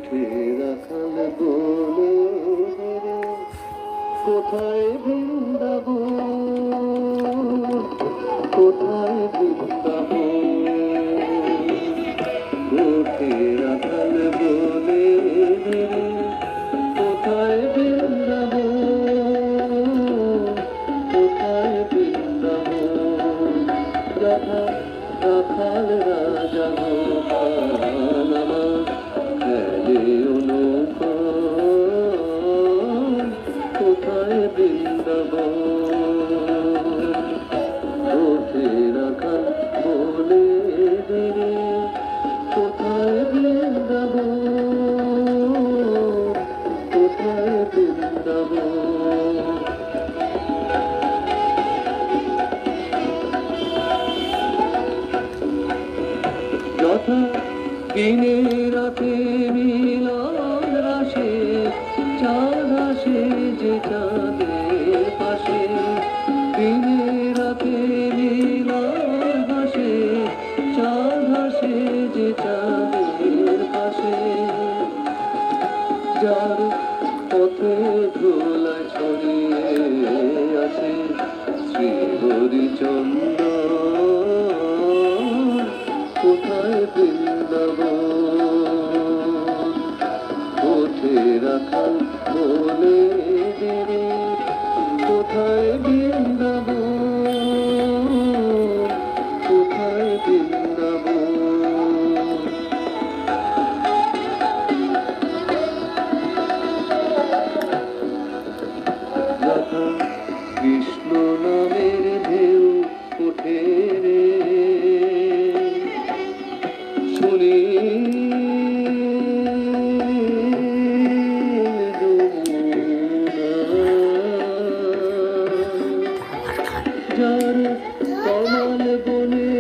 উঠে রাখাল বলে কোথায় বৃন্দাবন, কোথায় বৃন্দাবন। উঠে রাখাল বলে কোথায় বৃন্দাবন, কোথায় বৃন্দাবন। রাখাল রাজা গোপাল আমার খেলে নৌকা, কোথায় বৃন্দাবন। ওঠে রাখাল বলে দিলে কোথায় বৃন্দাবন, কোথায় বৃন্দাবন। যথা দিনে রাতে মিলন রাশে, চাঁদ আসে যে চাঁদের পাশে। দিনে রাতে মিলন হাসে, চাঁদ আসে যে চাঁদের পাশে। যার পথে ধুলা ছড়িয়ে আছে শ্রী হরিচন্দ্র, কোথায় বৃন্দাবন। ওঠে রাখাল বলে দিলে কোথায় বৃন্দাবন, কোথায় বৃন্দাবন। যথা কৃষ্ণ নামের ঢেউ ওঠে রে শুনি যার কমল বনে